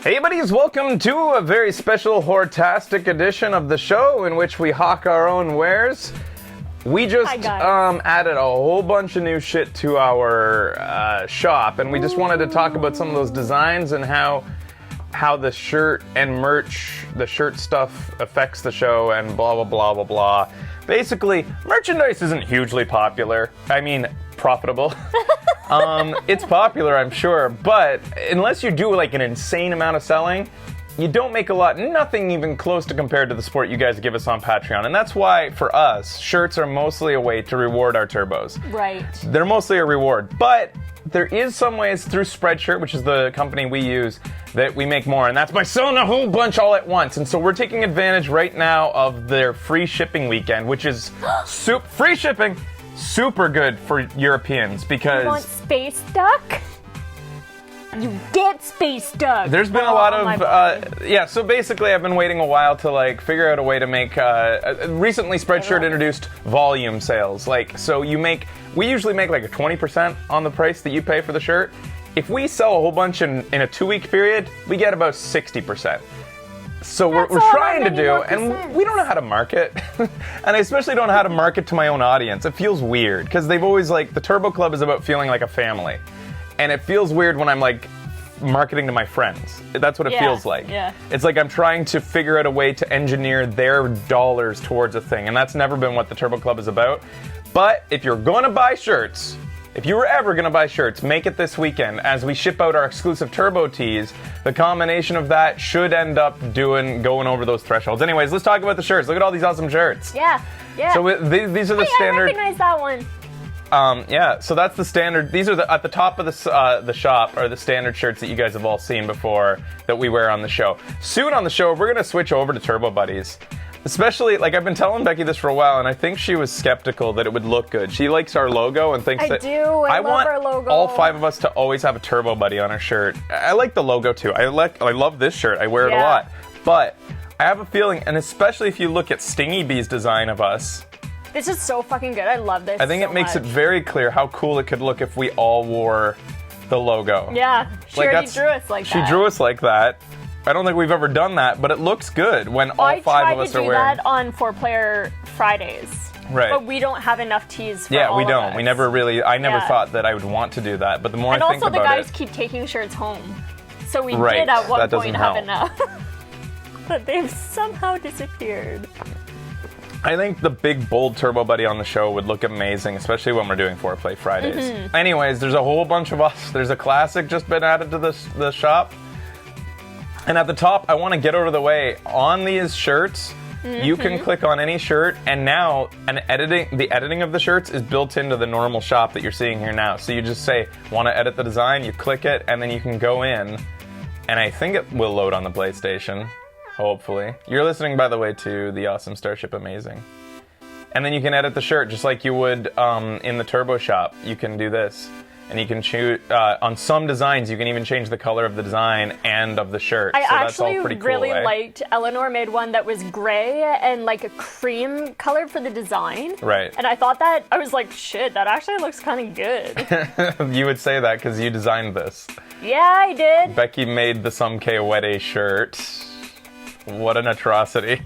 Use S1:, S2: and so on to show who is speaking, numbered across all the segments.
S1: Hey buddies, welcome to a very special Hortastic edition of the show in which we hawk our own wares. We just added a whole bunch of new shit to our shop, and we just wanted to talk about some of those designs and how the shirt and merch, the shirt stuff affects the show and blah, blah, blah, blah, blah. Basically, merchandise isn't hugely popular. I mean, profitable. It's popular, I'm sure, but unless you do like an insane amount of selling, you don't make a lot, nothing even close to compared to the support you guys give us on Patreon. And that's why, for us, shirts are mostly a way to reward our turbos.
S2: Right.
S1: They're mostly a reward, but there is some ways through Spreadshirt, which is the company we use, that we make more, and that's by selling a whole bunch all at once. And so we're taking advantage right now of their free shipping weekend, which is free shipping, super good for Europeans because...
S2: You want Space Duck? You get Space Duck!
S1: There's been a lot of, so basically I've been waiting a while to like figure out a way to make, recently Spreadshirt introduced volume sales. Like, so we usually make like a 20% on the price that you pay for the shirt. If we sell a whole bunch in a 2-week period, we get about 60%. So we're trying to do, and we don't know how to market. And I especially don't know how to market to my own audience. It feels weird, because they've always like, the Turbo Club is about feeling like a family. And it feels weird when I'm like marketing to my friends. That's what it feels like.
S2: Yeah.
S1: It's like I'm trying to figure out a way to engineer their dollars towards a thing. And that's never been what the Turbo Club is about. But if you're going to buy shirts, if you were ever going to buy shirts, make it this weekend. As we ship out our exclusive Turbo tees, the combination of that should end up going over those thresholds. Anyways, let's talk about the shirts. Look at all these awesome shirts.
S2: Yeah.
S1: So these are the standard...
S2: I recognize that one.
S1: So that's the standard. These are at the top of the shop are the standard shirts that you guys have all seen before that we wear on the show. Soon on the show, we're going to switch over to Turbo Buddies. Especially, like, I've been telling Becky this for a while, and I think she was skeptical that it would look good. She likes our logo and thinks
S2: I love our logo.
S1: All 5 of us to always have a Turbo Buddy on our shirt. I like the logo too. I love this shirt. I wear it a lot. But I have a feeling, and especially if you look at Stingy Bee's design of us,
S2: this is so fucking good. I love this.
S1: I think it makes it very clear how cool it could look if we all wore the logo.
S2: Yeah, she already drew us like that.
S1: She drew us like that. I don't think we've ever done that, but it looks good when all 5 of us are wearing.
S2: I tried to do that on 4-Player Fridays.
S1: Right.
S2: But we don't have enough tees for all
S1: we don't.
S2: of us.
S1: We never really, I never thought that I would want to do that, but the more I think about it...
S2: And also the guys keep taking shirts home. So we did at one point have enough. But they've somehow disappeared.
S1: I think the big, bold Turbo Buddy on the show would look amazing, especially when we're doing 4-Play Fridays. Mm-hmm. Anyways, there's a whole bunch of us. There's a classic just been added to the shop. And at the top, I want to get over the way. On these shirts, you can click on any shirt, and now the editing of the shirts is built into the normal shop that you're seeing here now. So you just say, want to edit the design, you click it, and then you can go in, and I think it will load on the PlayStation. Hopefully. You're listening, by the way, to the awesome Starship Amazing. And then you can edit the shirt just like you would in the Turbo Shop. You can do this. And you can choose, on some designs, you can even change the color of the design and of the shirt.
S2: I actually really liked, Eleanor made one that was gray and like a cream color for the design.
S1: Right.
S2: And I thought that, I was like, shit, that actually looks kind of good.
S1: You would say that because you designed this.
S2: Yeah, I did.
S1: Becky made the Sumke Wede shirt. What an atrocity.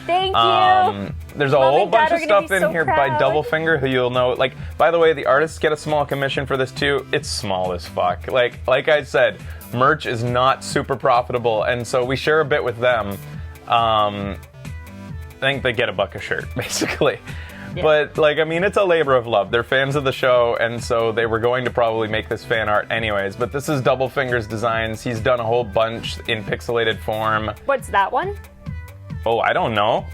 S2: Thank you.
S1: There's a whole bunch of stuff in here by Double Finger, who you'll know. Like, by the way, the artists get a small commission for this too. It's small as fuck. Like I said, merch is not super profitable, and so we share a bit with them. I think they get $1 a shirt, basically. Yeah. But, like, I mean, it's a labor of love. They're fans of the show, and so they were going to probably make this fan art anyways. But this is Double Finger's designs. He's done a whole bunch in pixelated form.
S2: What's that one?
S1: Oh, I don't know.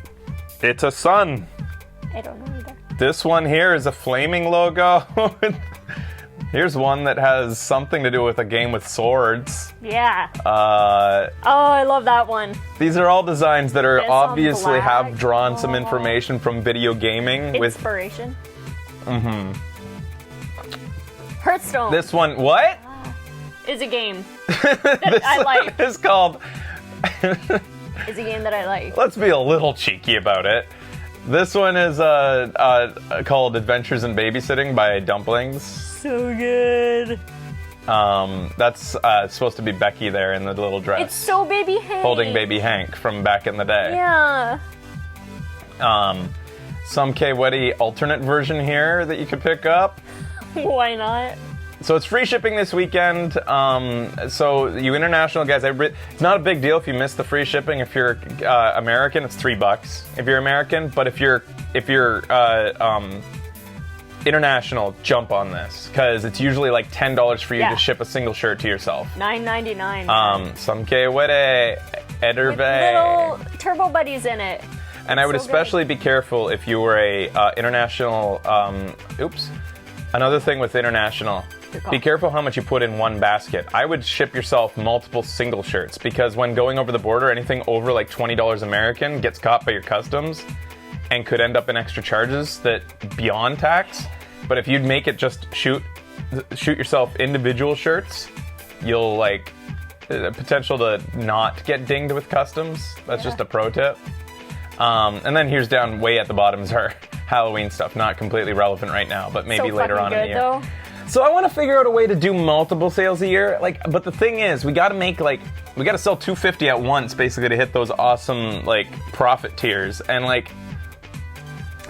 S1: It's a sun.
S2: I don't know either.
S1: This one here is a flaming logo. Here's one that has something to do with a game with swords.
S2: Yeah. I love that one.
S1: These are all designs that are obviously have drawn some information from video gaming.
S2: Inspiration. Hearthstone.
S1: This one, what?
S2: Is a game that I like.
S1: It's called...
S2: is a game that I like.
S1: Let's be a little cheeky about it. This one is called Adventures in Babysitting by Dumplings.
S2: So good.
S1: That's supposed to be Becky there in the little dress.
S2: It's so Baby Hank.
S1: Holding Baby Hank from back in the day.
S2: Yeah.
S1: Some Kwetty alternate version here that you could pick up.
S2: Why not?
S1: So it's free shipping this weekend. So you international guys, it's not a big deal if you miss the free shipping. If you're American, it's $3 if you're American. But if you're international, jump on this because it's usually like $10 for you to ship a single shirt to yourself.
S2: $9.99.
S1: Some Kwetty, Ederve.
S2: Little turbo buddies in it.
S1: And I would especially be careful if you were a international. Another thing with international. Be careful how much you put in one basket. I would ship yourself multiple single shirts because when going over the border, anything over like $20 American gets caught by your customs and could end up in extra charges that beyond tax. But if you'd make it just shoot yourself individual shirts, you'll like potential to not get dinged with customs. That's just a pro tip. And then here's down way at the bottom is our Halloween stuff. Not completely relevant right now, but maybe later on in the year. Though. So I want to figure out a way to do multiple sales a year. But the thing is, we got to sell 250 at once, basically, to hit those awesome profit tiers. And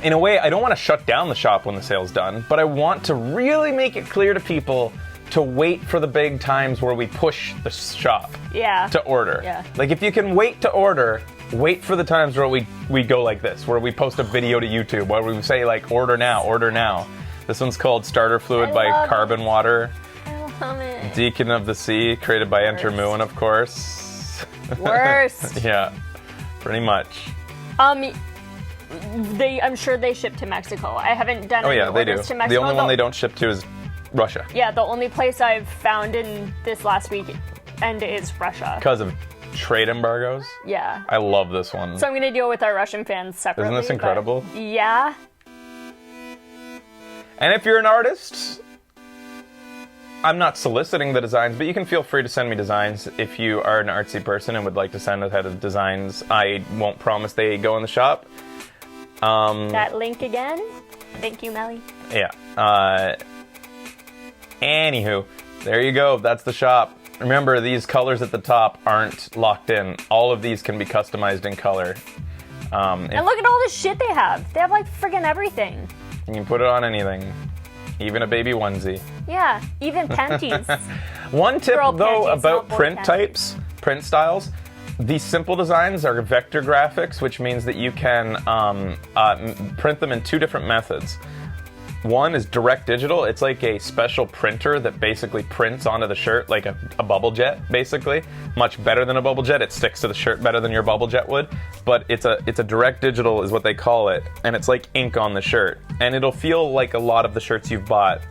S1: in a way, I don't want to shut down the shop when the sale's done, but I want to really make it clear to people to wait for the big times where we push the shop to order.
S2: Yeah.
S1: If you can wait to order, wait for the times where we go like this, where we post a video to YouTube, where we say order now, order now. This one's called Starter Fluid by Carbon Water.
S2: I love it.
S1: Deacon of the Sea, created by Enter Moon, of course.
S2: Worst.
S1: Yeah, pretty much.
S2: I'm sure they ship to Mexico. I haven't done any orders to Mexico.
S1: The only one they don't ship to is Russia.
S2: Yeah, the only place I've found in this last week and is Russia.
S1: Because of trade embargoes?
S2: Yeah.
S1: I love this one.
S2: So I'm going to deal with our Russian fans separately.
S1: Isn't this incredible?
S2: Yeah.
S1: And if you're an artist, I'm not soliciting the designs, but you can feel free to send me designs if you are an artsy person and would like to send ahead of designs. I won't promise they go in the shop.
S2: That link again? Thank you, Melly.
S1: Yeah. Anywho, there you go. That's the shop. Remember, these colors at the top aren't locked in. All of these can be customized in color.
S2: And look at all the shit they have. They have friggin' everything.
S1: You can put it on anything. Even a baby onesie.
S2: Yeah, even panties.
S1: One tip, though, about print types, print styles. These simple designs are vector graphics, which means that you can print them in two different methods. One is direct digital. It's like a special printer that basically prints onto the shirt like a bubble jet, basically. Much better than a bubble jet. It sticks to the shirt better than your bubble jet would. But it's a direct digital is what they call it. And it's like ink on the shirt. And it'll feel like a lot of the shirts you've bought,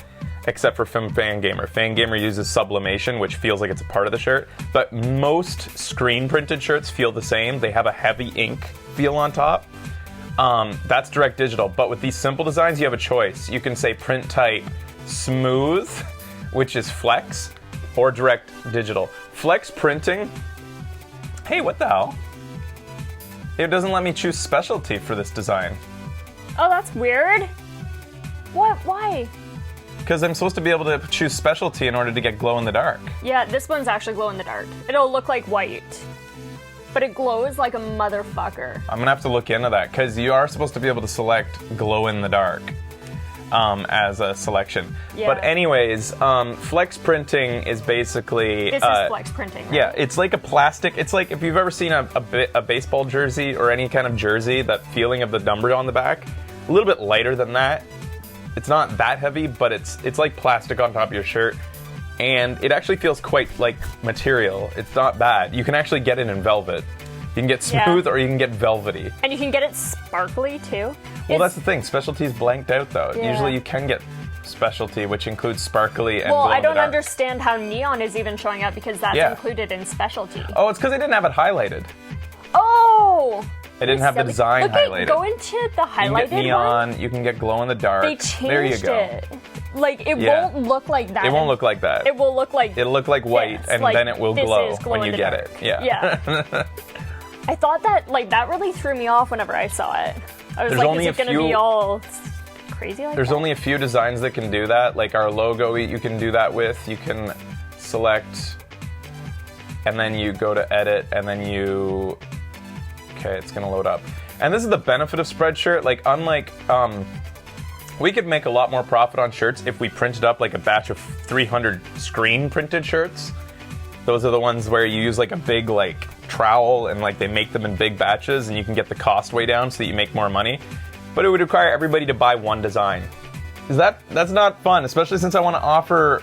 S1: except for Fangamer. Fangamer uses sublimation, which feels like it's a part of the shirt. But most screen printed shirts feel the same. They have a heavy ink feel on top. That's direct digital, but with these simple designs, you have a choice. You can say print type smooth, which is flex, or direct digital. Flex printing, hey, what the hell? It doesn't let me choose specialty for this design.
S2: Oh, that's weird. What? Why?
S1: Because I'm supposed to be able to choose specialty in order to get glow in the dark.
S2: Yeah, this one's actually glow in the dark. It'll look like white. But it glows like a motherfucker. I'm
S1: going to have to look into that, because you are supposed to be able to select glow in the dark as a selection. Yeah. But anyways, flex printing is basically...
S2: This is flex printing, right?
S1: Yeah, it's like a plastic... It's like if you've ever seen a baseball jersey or any kind of jersey, that feeling of the number on the back, a little bit lighter than that. It's not that heavy, but it's like plastic on top of your shirt. And it actually feels quite like material. It's not bad. You can actually get it in velvet. You can get smooth or you can get velvety.
S2: And you can get it sparkly too.
S1: Well, that's the thing. Specialty's blanked out though. Yeah. Usually you can get specialty, which includes sparkly and glow in the dark.
S2: Well, I don't understand how neon is even showing up because that's included in specialty.
S1: Oh, it's because they didn't have it highlighted.
S2: Oh!
S1: They didn't have the design highlighted.
S2: Go into the highlighted
S1: You can get neon,
S2: one.
S1: you can get glow in the dark.
S2: They changed
S1: there you go.
S2: it. It won't look like that.
S1: It won't look like that.
S2: It will look like
S1: It'll look like white, and then it will glow when you get it.
S2: Yeah. I thought that, that really threw me off whenever I saw it. I was is it going to be all crazy like that?
S1: There's only a few designs that can do that. Like our logo, you can do that with. You can select, and then you go to edit, and then you, okay, it's gonna load up. And this is the benefit of Spreadshirt. Like, unlike, we could make a lot more profit on shirts if we printed up like a batch of 300 screen printed shirts. Those are the ones where you use like a big like trowel and like they make them in big batches and you can get the cost way down so that you make more money. But it would require everybody to buy one design. That's not fun, especially since I want to offer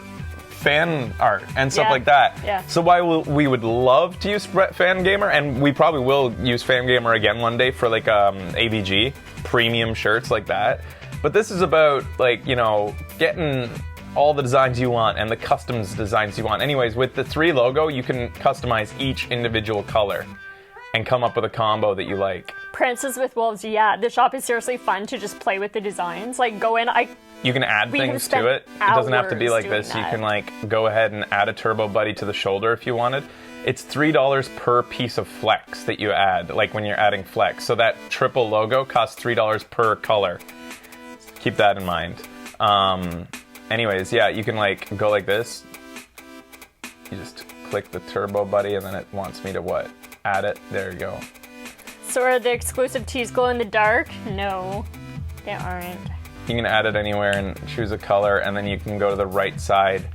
S1: fan art and stuff like that.
S2: Yeah.
S1: So while we would love to use Fangamer, and we probably will use Fangamer again one day for like AVG premium shirts like that. But this is about like, you know, getting all the designs you want and the customs designs you want. Anyways, with the 3 logo, you can customize each individual color and come up with a combo that you like.
S2: Princes with Wolves, yeah. The shop is seriously fun to just play with the designs. Like, go in,
S1: you can add things to it. It doesn't have to be like this. You can like go ahead and add a Turbo Buddy to the shoulder if you wanted. It's $3 per piece of flex that you add, like when you're adding flex. So that triple logo costs $3 per color. Keep that in mind. Anyways, yeah, you can like go like this. You just click the Turbo Buddy and then it wants me to what? Add it. There you go.
S2: So are the exclusive tees glow in the dark? No, they aren't.
S1: You can add it anywhere and choose a color, and then you can go to the right side.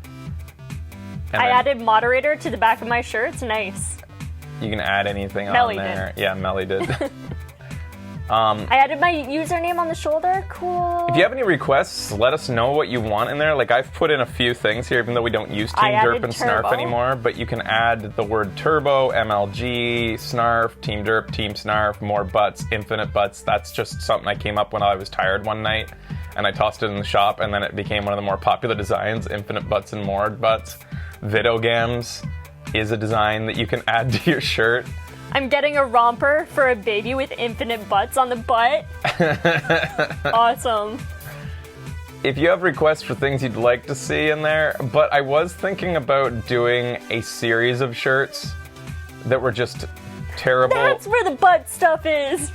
S2: I added moderator to the back of my shirts. Nice.
S1: You can add anything
S2: Melly
S1: on there.
S2: did.
S1: Yeah, Melly did.
S2: I added my username on the shoulder. Cool.
S1: If you have any requests, let us know what you want in there. Like, I've put in a few things here, even though we don't use Team Derp and
S2: Turbo.
S1: Snarf anymore. But you can add the word Turbo, MLG, Snarf, Team Derp, Team Snarf, more butts, infinite butts. That's just something I came up when I was tired one night. And I tossed it in the shop, and then it became one of the more popular designs, infinite butts and more butts. Vidogams is a design that you can add to your shirt.
S2: I'm getting a romper for a baby with infinite butts on the butt. Awesome.
S1: If you have requests for things you'd like to see in there, but I was thinking about doing a series of shirts that were just terrible.
S2: That's where the butt stuff is.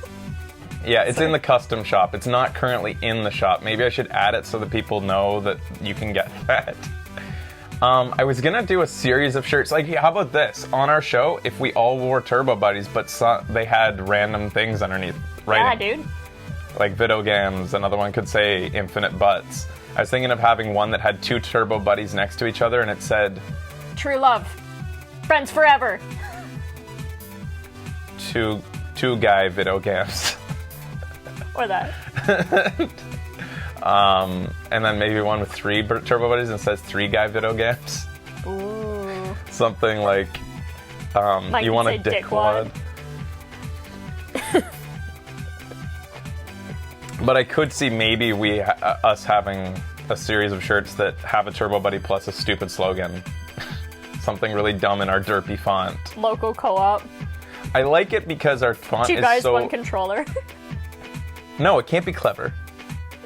S1: Yeah, it's in the custom shop. It's not currently in the shop. Maybe I should add it so that people know that you can get that. I was gonna do a series of shirts. Like, how about this? On our show, if we all wore Turbo Buddies, but they had random things underneath writing.
S2: Yeah, dude.
S1: Like Vidogams, another one could say infinite butts. I was thinking of having one that had 2 Turbo Buddies next to each other and it said...
S2: True love. Friends forever.
S1: Two guy Vidogams.
S2: Or that.
S1: And then maybe one with 3 Turbo Buddies and says 3 guy Vidogams.
S2: Ooh.
S1: Something like, you want a dickwad. But I could see maybe us having a series of shirts that have a Turbo Buddy plus a stupid slogan. Something really dumb in our derpy font.
S2: Local co-op.
S1: I like it because our font
S2: 2
S1: is
S2: guys,
S1: so...
S2: 1 controller.
S1: No, it can't be clever.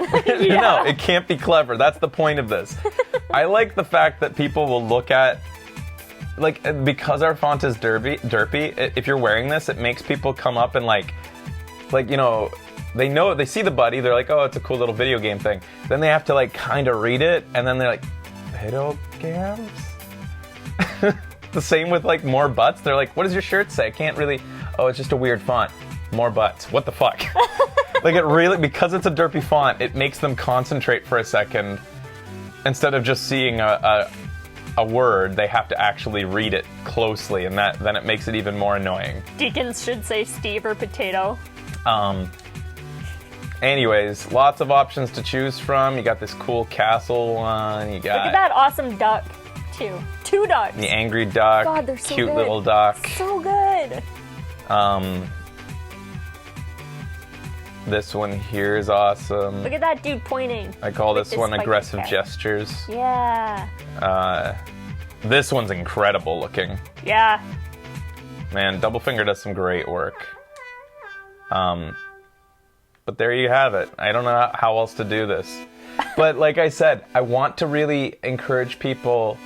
S2: Yeah.
S1: No, it can't be clever. That's the point of this. I like the fact that people will look at, like, because our font is derpy, if you're wearing this, it makes people come up and like, you know, they see the buddy, they're like, oh, it's a cool little video game thing. Then they have to like kind of read it, and then they're like, video games? The same with like more butts. They're like, what does your shirt say? I can't really, oh, it's just a weird font. More butts. What the fuck? Like, it really, because it's a derpy font, it makes them concentrate for a second. Instead of just seeing a word, they have to actually read it closely, and then it makes it even more annoying.
S2: Deacons should say Steve or potato.
S1: Anyways, lots of options to choose from. You got this cool castle one. You got...
S2: Look at that awesome duck, too. 2 ducks.
S1: The angry duck.
S2: God, they're so
S1: cute
S2: good.
S1: Little duck.
S2: So good.
S1: This one here is awesome.
S2: Look at that dude pointing.
S1: I call this one aggressive gestures.
S2: Yeah.
S1: This one's incredible looking.
S2: Yeah.
S1: Man, Double Finger does some great work. But there you have it. I don't know how else to do this. But like I said, I want to really encourage people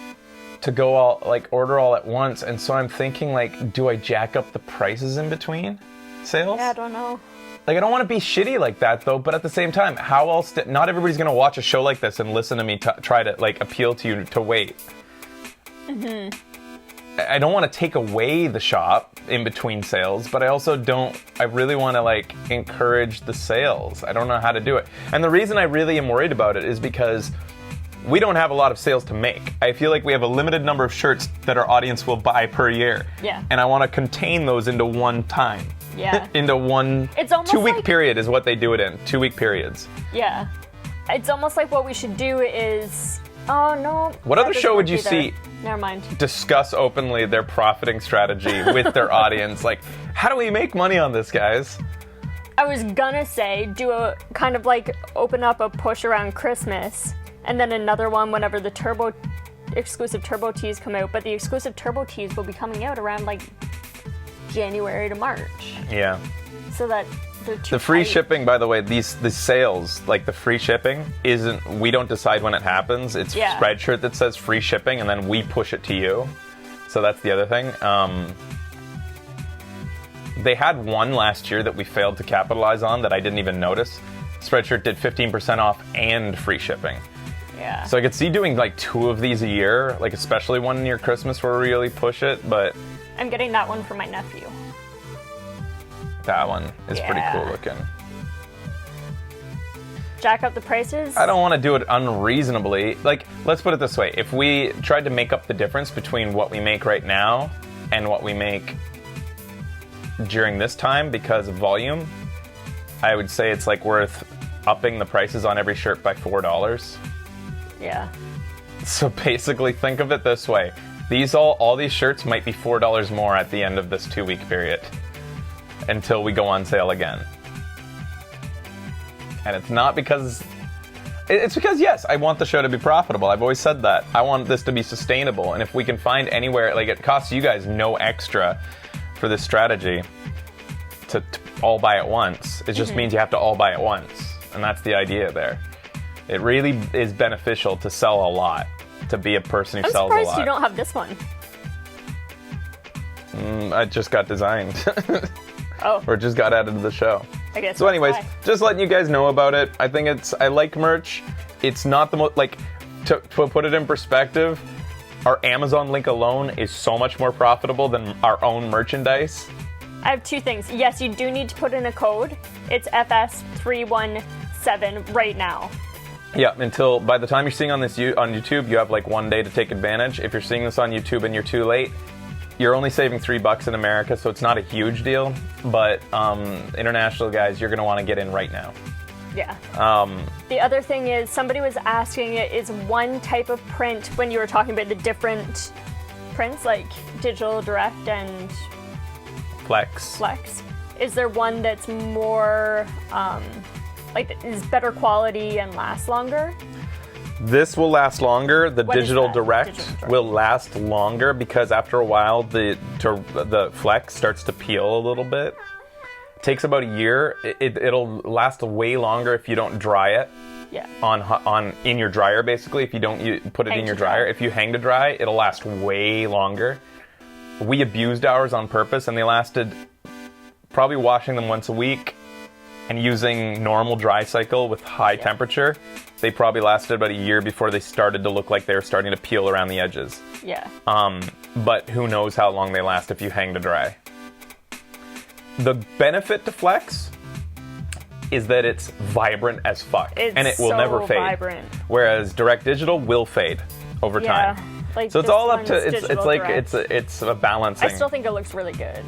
S1: to go order all at once. And so I'm thinking, like, do I jack up the prices in between sales?
S2: Yeah, I don't know.
S1: Like, I don't want to be shitty like that, though, but at the same time, how else... not everybody's going to watch a show like this and listen to me try to, like, appeal to you to wait. I don't want to take away the shop in between sales, but I also don't, I really want to like encourage the sales. I don't know how to do it. And the reason I really am worried about it is because we don't have a lot of sales to make. I feel like we have a limited number of shirts that our audience will buy per year.
S2: Yeah.
S1: And I want to contain those into one time.
S2: Yeah.
S1: Into one
S2: it's almost
S1: 2 week
S2: like,
S1: period is what they do it in. 2 week periods.
S2: Yeah. It's almost like what we should do is, oh no.
S1: What other show would you see?
S2: Never mind.
S1: Discuss openly their profiting strategy with their audience. Like, how do we make money on this, guys?
S2: I was gonna say, do a kind of like open up a push around Christmas, and then another one whenever the exclusive turbo tees come out. But the exclusive turbo tees will be coming out around like January to March.
S1: Yeah.
S2: So that they're too
S1: the free
S2: tight.
S1: shipping, by the way, the sales, like the free shipping, we don't decide when it happens. It's Spreadshirt that says free shipping, and then we push it to you. So that's the other thing. They had one last year that we failed to capitalize on that I didn't even notice. Spreadshirt did 15% off and free shipping.
S2: Yeah.
S1: So I could see doing like 2 of these a year, like especially one near Christmas where we really push it, but...
S2: I'm getting that one for my nephew.
S1: That one is pretty cool looking.
S2: Jack up the prices?
S1: I don't want to do it unreasonably. Like, let's put it this way. If we tried to make up the difference between what we make right now and what we make during this time because of volume, I would say it's like worth upping the prices on every shirt by $4.
S2: Yeah.
S1: So basically think of it this way. All these shirts might be $4 more at the end of this 2 week period until we go on sale again. And it's not because... It's because, yes, I want the show to be profitable. I've always said that. I want this to be sustainable. And if we can find anywhere... Like, it costs you guys no extra for this strategy to all buy at once. It just means you have to all buy at once. And that's the idea there. It really is beneficial to sell a lot. To be a person who sells a lot.
S2: I'm surprised you don't have this one.
S1: It just got designed.
S2: Oh.
S1: Or just got added to the show.
S2: I guess.
S1: So anyways, just letting you guys know about it. I think I like merch. It's not the most, like, to put it in perspective, our Amazon link alone is so much more profitable than our own merchandise.
S2: I have 2 things. Yes, you do need to put in a code. It's FS317 right now.
S1: Yeah, until by the time you're seeing on YouTube, you have like 1 day to take advantage. If you're seeing this on YouTube and you're too late, you're only saving $3 in America, so it's not a huge deal. But international guys, you're going to want to get in right now.
S2: Yeah. The other thing is, somebody was asking, is one type of print, when you were talking about the different prints, like digital, direct, and
S1: Flex.
S2: Is there one that's more... is better quality and lasts longer?
S1: This will last longer. The
S2: Digital
S1: Direct will last longer because after a while the Flex starts to peel a little bit. It takes about a year. It'll last way longer if you don't dry it.
S2: Yeah.
S1: In your dryer, basically. If you don't put it in your dryer. If you hang to dry, it'll last way longer. We abused ours on purpose, and they lasted probably washing them once a week. And using normal dry cycle with high temperature, they probably lasted about a year before they started to look like they were starting to peel around the edges.
S2: Yeah.
S1: But who knows how long they last if you hang to dry. The benefit to Flex is that it's vibrant as fuck. And it will never fade.
S2: Vibrant.
S1: Whereas Direct Digital will fade over time.
S2: Like
S1: so it's all up to it's a balancing.
S2: I still think it looks really good.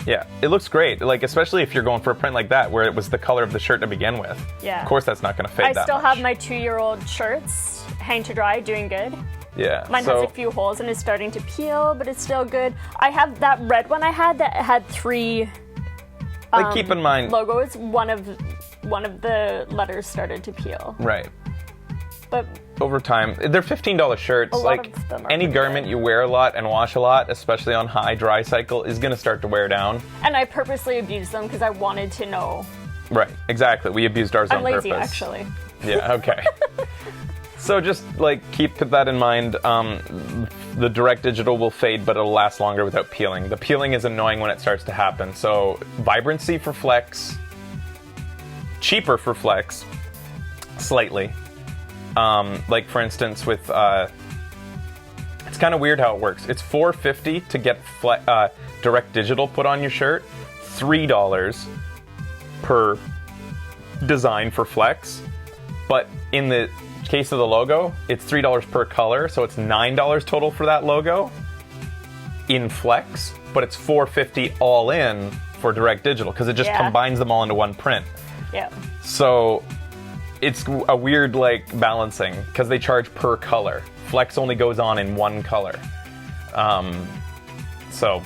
S1: Yeah, it looks great. Like, especially if you're going for a print like that, where it was the color of the shirt to begin with.
S2: Yeah.
S1: Of course, that's not going to fade that much.
S2: I still have my 2-year-old shirts hang to dry, doing good.
S1: Yeah.
S2: Mine has a few holes and is starting to peel, but it's still good. I have that red one I had that had 3.
S1: Like, keep in mind
S2: logos. One of the letters started to peel.
S1: Right.
S2: But
S1: over time, they're $15 shirts. Like, any garment you wear a lot and wash a lot, especially on high dry cycle, is going to start to wear down.
S2: And I purposely abused them because I wanted to know.
S1: Right, exactly. We abused ours on purpose.
S2: I'm lazy, actually.
S1: Yeah, okay. So just, like, keep that in mind. The Direct Digital will fade, but it'll last longer without peeling. The peeling is annoying when it starts to happen. So vibrancy for Flex, cheaper for Flex, slightly. Like, for instance, with it's kind of weird how it works. It's $4.50 to get direct digital put on your shirt, $3 per design for flex. But in the case of the logo, it's $3 per color, so it's $9 total for that logo in flex, but it's $4.50 all in for direct digital because it just combines them all into one print.
S2: Yeah.
S1: So it's a weird like balancing because they charge per color. Flex only goes on in one color. So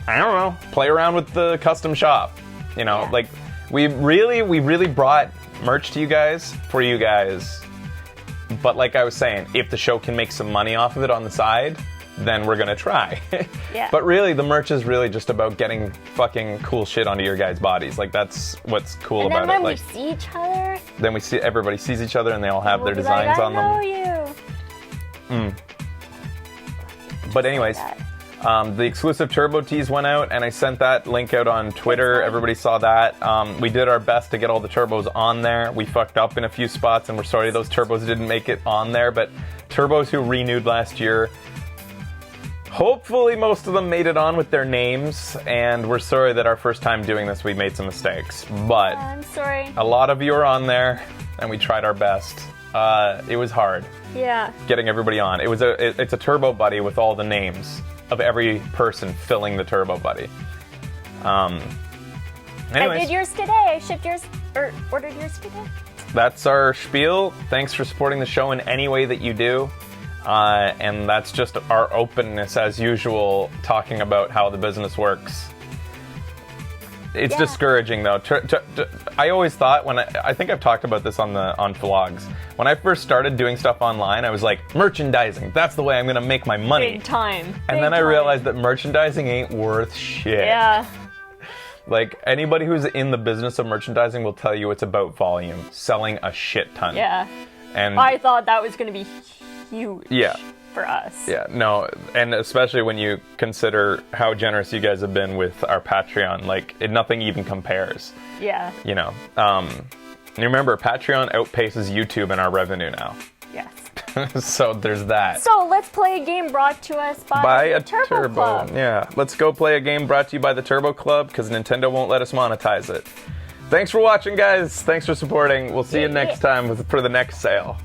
S1: I don't know. Play around with the custom shop. You know, like we really brought merch to you guys for you guys. But like I was saying, if the show can make some money off of it on the side, then we're gonna try.
S2: Yeah.
S1: But really, the merch is really just about getting fucking cool shit onto your guys' bodies. Like that's what's cool
S2: and
S1: about
S2: then
S1: it.
S2: when
S1: Like
S2: we see each other,
S1: then we see everybody sees each other and they all have their
S2: we'll be
S1: designs
S2: like,
S1: on
S2: I
S1: them.
S2: know you.
S1: But anyways, the exclusive Turbo Tees went out, and I sent that link out on Twitter. Everybody saw that. We did our best to get all the turbos on there. We fucked up in a few spots, and we're sorry those turbos didn't make it on there. But turbos who renewed last year, hopefully most of them made it on with their names, and we're sorry that our first time doing this we made some mistakes. But
S2: I'm sorry.
S1: a lot of you are on there, and we tried our best. It was hard.
S2: Yeah.
S1: Getting everybody on. It's a Turbo Buddy with all the names of every person filling the Turbo Buddy.
S2: I
S1: Anyways,
S2: did yours today. I shipped yours, or ordered yours today.
S1: that's our spiel. Thanks for supporting the show in any way that you do. And that's just our openness as usual, talking about how the business works. It's discouraging though. I always thought when I think I've talked about this on vlogs. When I first started doing stuff online, I was like, merchandising. That's the way I'm gonna make my money.
S2: Big time.
S1: And then I realized that merchandising ain't worth shit.
S2: Yeah.
S1: Like anybody who's in the business of merchandising will tell you it's about volume, selling a shit ton.
S2: Yeah.
S1: And
S2: I thought that was going to be huge.
S1: Yeah.
S2: For us.
S1: Yeah, no, and especially when you consider how generous you guys have been with our Patreon, like nothing even compares.
S2: Yeah.
S1: You know, and remember, Patreon outpaces YouTube in our revenue now.
S2: Yes.
S1: So there's that.
S2: So let's play a game brought to us by
S1: a
S2: the Turbo Club.
S1: Yeah, let's go play a game brought to you by the Turbo Club because Nintendo won't let us monetize it. Thanks for watching, guys. Thanks for supporting. We'll see you next time for the next sale.